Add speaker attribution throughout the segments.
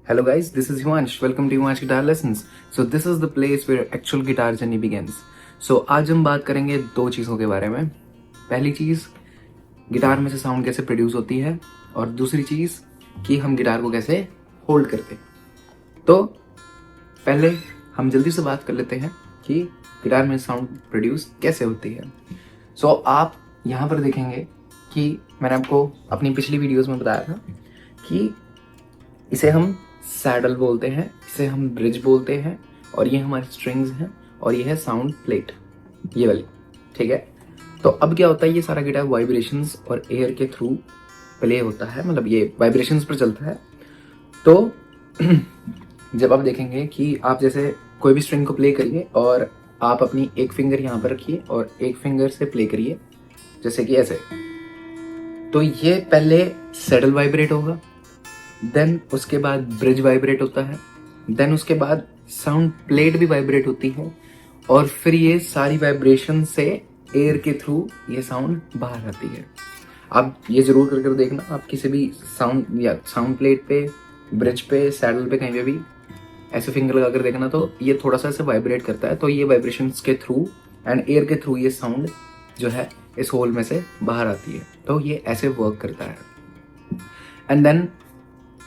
Speaker 1: Hello guys, this is Himansh. Welcome to Himansh Guitar Lessons. So this is the place where actual guitar journey begins. So आज हम बात करेंगे दो चीज़ों के बारे में. पहली चीज़, गिटार में से साउंड कैसे प्रोड्यूस होती है, और दूसरी चीज़ कि हम गिटार को कैसे होल्ड करते हैं. तो पहले हम जल्दी से बात कर लेते हैं कि गिटार में साउंड प्रोड्यूस कैसे होती है. सो आप यहाँ पर देखेंगे कि मैंने आपको अपनी पिछली वीडियोस में बताया था कि इसे हम सैडल बोलते हैं, इसे हम ब्रिज बोलते हैं, और ये हमारे स्ट्रिंग्स हैं, और ये है साउंड प्लेट, ये वाली. ठीक है. तो अब क्या होता है, ये सारा गिटार वाइब्रेशंस और एयर के थ्रू प्ले होता है, मतलब ये वाइब्रेशंस पर चलता है. तो जब आप देखेंगे कि आप जैसे कोई भी स्ट्रिंग को प्ले करिए और आप अपनी एक फिंगर यहाँ पर रखिए और एक फिंगर से प्ले करिए, जैसे कि ऐसे. तो ये पहले सैडल वाइब्रेट होगा, देन उसके बाद ब्रिज वाइब्रेट होता है, देन उसके बाद साउंड प्लेट भी वाइब्रेट होती है, और फिर ये सारी वाइब्रेशन से एयर के थ्रू ये साउंड बाहर आती है. आप ये जरूर करके देखना, आप किसी भी साउंड या साउंड प्लेट पे, ब्रिज पे, सैडल पे, कहीं पे भी ऐसे फिंगर लगा कर देखना, तो ये थोड़ा सा ऐसे वाइब्रेट करता है. तो ये वाइब्रेशंस के थ्रू एंड एयर के थ्रू ये साउंड जो है इस होल में से बाहर आती है. तो ये ऐसे वर्क करता है. एंड देन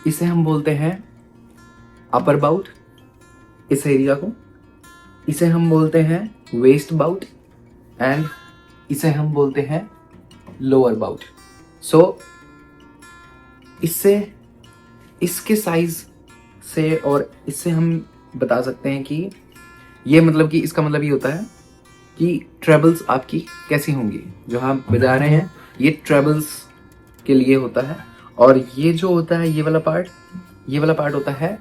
Speaker 1: इसे हम बोलते हैं अपर बाउट, इस एरिया को. इसे हम बोलते हैं वेस्ट बाउट, एंड इसे हम बोलते हैं लोअर बाउट. सो इससे, इसके साइज से और इससे हम बता सकते हैं कि ये मतलब कि इसका मतलब ये होता है कि ट्रेबल्स आपकी कैसी होंगी. जो हम बजा रहे हैं ये ट्रेबल्स के लिए होता है, और ये जो होता है ये वाला पार्ट होता है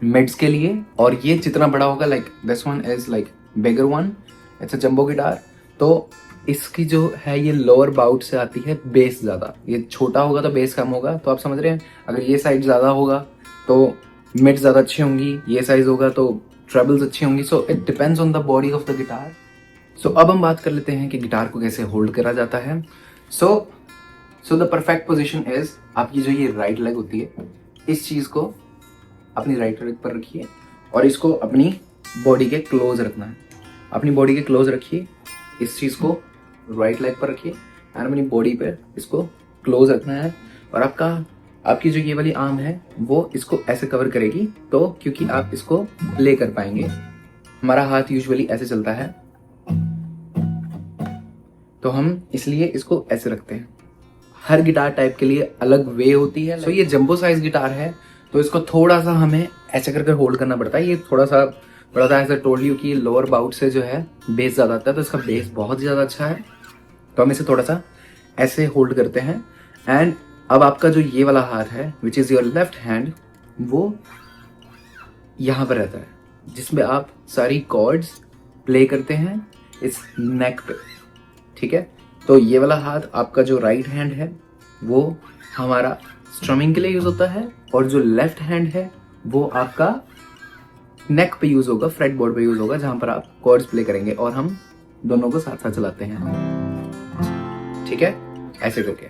Speaker 1: मिड्स के लिए. और ये जितना बड़ा होगा, like this one is like bigger one, it's a jumbo guitar. तो इसकी जो है ये लोअर बाउट से आती है बेस ज़्यादा. ये छोटा होगा तो बेस कम होगा, तो आप समझ रहे हैं. अगर ये साइड ज़्यादा होगा तो मिड्स ज़्यादा अच्छी होंगी, ये साइज होगा तो ट्रेबल्स अच्छी होंगी. So it depends on the body of the guitar. So अब हम बात कर लेते हैं कि गिटार को कैसे होल्ड करा जाता है. So the perfect position is, आपकी जो ये राइट लेग होती है, इस चीज को अपनी राइट लेग पर रखिए और इसको अपनी बॉडी के क्लोज रखना है. अपनी बॉडी के क्लोज रखिए, इस चीज को राइट लेग पर रखिए एंड अपनी बॉडी पे इसको क्लोज रखना है. और आपकी जो ये वाली आर्म है वो इसको ऐसे कवर करेगी, तो क्योंकि आप इसको प्ले कर पाएंगे. हमारा हाथ यूजुअली ऐसे चलता है, तो हम इसलिए इसको ऐसे रखते हैं. हर गिटार टाइप के लिए अलग वे होती है. सो ये जंबो साइज गिटार है, तो इसको थोड़ा सा हमें ऐसे कर होल्ड करना पड़ता है. ये थोड़ा सा बड़ा था, ऐसे टोल्ड यू कि लोअर बाउट से जो है बेस ज्यादा आता है, तो इसका बेस बहुत ज्यादा अच्छा है. तो हम इसे थोड़ा सा ऐसे होल्ड करते हैं. एंड अब आपका जो ये वाला हाथ है, which is your left hand, वो यहाँ पर रहता है, जिसमें आप सारी कॉर्ड्स प्ले करते हैं इस नेक पे. ठीक है. तो ये वाला हाथ आपका जो राइट हैंड है वो हमारा स्ट्रमिंग के लिए यूज होता है, और जो लेफ्ट हैंड है वो आपका नेक पे यूज होगा, फ्रेट बोर्ड पे यूज होगा, जहां पर आप कॉर्ड्स प्ले करेंगे. और हम दोनों को साथ साथ चलाते हैं. ठीक है, ऐसे करके.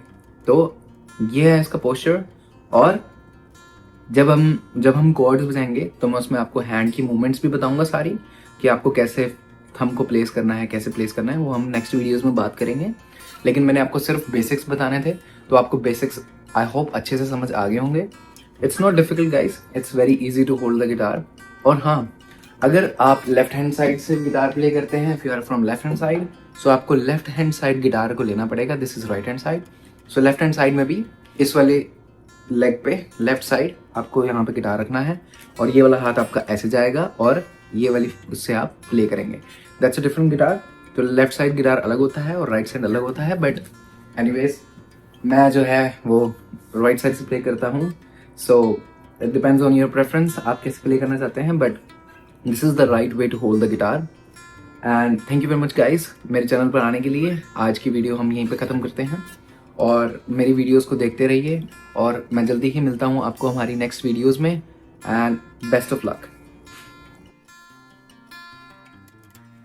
Speaker 1: तो ये है इसका पोस्चर. और जब हम कॉर्ड्स बजाएंगे तो मैं उसमें आपको हैंड की मूवमेंट्स भी बताऊंगा सारी, कि आपको कैसे थंब को प्लेस करना है, कैसे प्लेस करना है, वो हम नेक्स्ट वीडियोस में बात करेंगे. लेकिन मैंने आपको सिर्फ बेसिक्स बताने थे, तो आपको बेसिक्स आई होप अच्छे से समझ आ गए होंगे. It's not difficult guys, it's very easy to hold the guitar. और हाँ, अगर आप लेफ्ट हैंड साइड से गिटार प्ले करते हैं, if you are from left hand side, so आपको लेफ्ट हैंड साइड गिटार को लेना पड़ेगा. This is right hand side. So left hand side में भी इस वाले लेग पे लेफ्ट साइड आपको यहाँ पे गिटार रखना है, और ये वाला हाथ आपका ऐसे जाएगा, और ये वाली उससे आप प्ले करेंगे. That's a different guitar. तो लेफ्ट साइड गिटार अलग होता है और राइट साइड अलग होता है. बट एनीवेज, मैं जो है वो राइट साइड से प्ले करता हूँ. So it depends on your preference, आप कैसे प्ले करना चाहते हैं. But this is the right way to hold the guitar. And thank you very much guys मेरे चैनल पर आने के लिए. आज की वीडियो हम यहीं पे ख़त्म करते हैं, और मेरी वीडियोस को देखते रहिए, और मैं जल्दी ही मिलता हूँ आपको हमारी नेक्स्ट वीडियोस में. And best of luck.